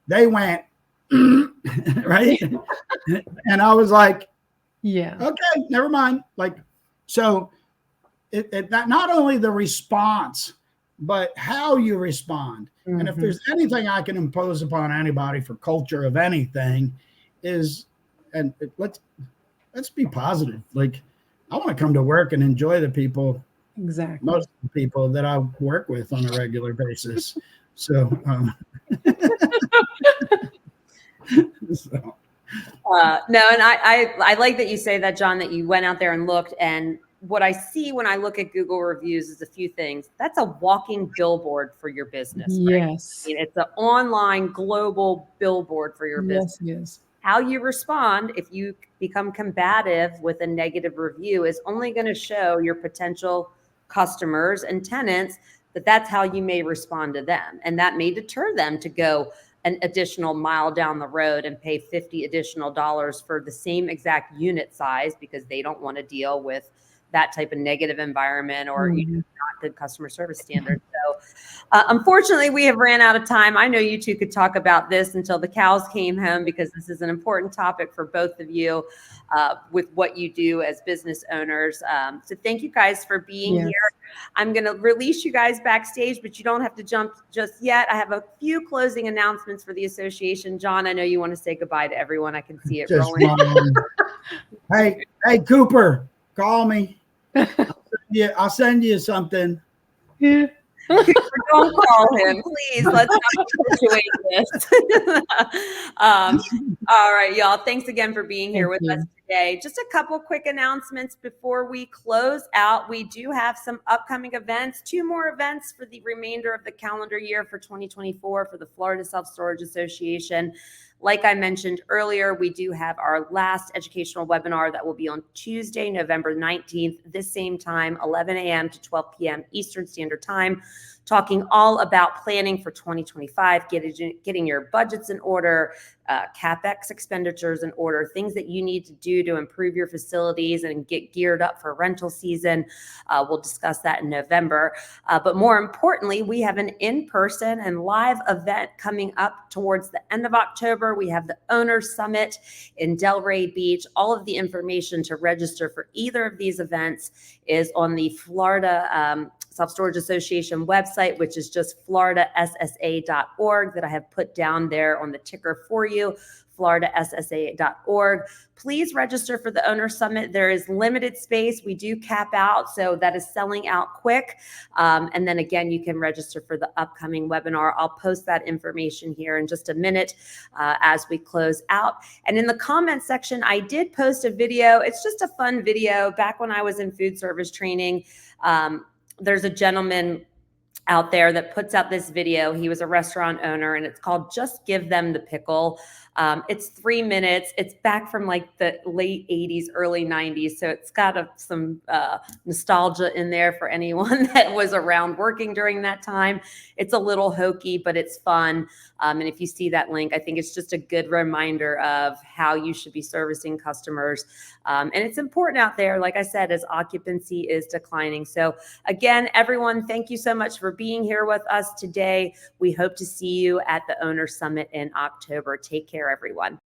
They went, right? And I was like, yeah, okay, never mind. Like, so that not only the response, but how you respond. Mm-hmm. And if there's anything I can impose upon anybody for culture of anything is, and let's be positive. Like, I want to come to work and enjoy the people. Exactly. Most of the people that I work with on a regular basis. So, no, and I like that you say that, John, that you went out there and looked, and what I see when I look at Google reviews is a few things. That's a walking billboard for your business. Right? Yes. I mean, it's an online global billboard for your business. Yes. How you respond if you become combative with a negative review is only going to show your potential customers and tenants that that's how you may respond to them. And that may deter them to go an additional mile down the road and pay $50 additional for the same exact unit size because they don't want to deal with that type of negative environment or not good customer service standards. So unfortunately, we have ran out of time. I know you two could talk about this until the cows came home because this is an important topic for both of you with what you do as business owners. So thank you guys for being here. I'm going to release you guys backstage, but you don't have to jump just yet. I have a few closing announcements for the association. John, I know you want to say goodbye to everyone. I can see it rolling. Hey, Cooper, call me. I'll send you something. Yeah. Don't call him, please. Let's not perpetuate this. All right, y'all. Thanks again for being here with us today. Just a couple quick announcements before we close out. We do have some upcoming events, 2 more events for the remainder of the calendar year for 2024 for the Florida Self-Storage Association. Like I mentioned earlier, we do have our last educational webinar that will be on Tuesday, November 19th, this same time, 11 a.m. to 12 p.m. Eastern Standard Time, talking all about planning for 2025, getting your budgets in order, CapEx expenditures in order, things that you need to do to improve your facilities and get geared up for rental season. We'll discuss that in November. But more importantly, we have an in-person and live event coming up towards the end of October. We have the Owners Summit in Delray Beach. All of the information to register for either of these events is on the Florida Self-Storage Association website, which is just floridassa.org, that I have put down there on the ticker for you, floridassa.org. Please register for the Owner Summit. There is limited space. We do cap out, so that is selling out quick. And then again, you can register for the upcoming webinar. I'll post that information here in just a minute as we close out. And in the comment section, I did post a video. It's just a fun video. Back when I was in food service training, there's a gentleman out there that puts out this video. He was a restaurant owner, and it's called Just Give Them the Pickle. It's 3 minutes. It's back from like the late 80s, early 90s. So it's got some nostalgia in there for anyone that was around working during that time. It's a little hokey, but it's fun. And if you see that link, I think it's just a good reminder of how you should be servicing customers. And it's important out there, like I said, as occupancy is declining. So again, everyone, thank you so much for being here with us today. We hope to see you at the Owner Summit in October. Take care, everyone.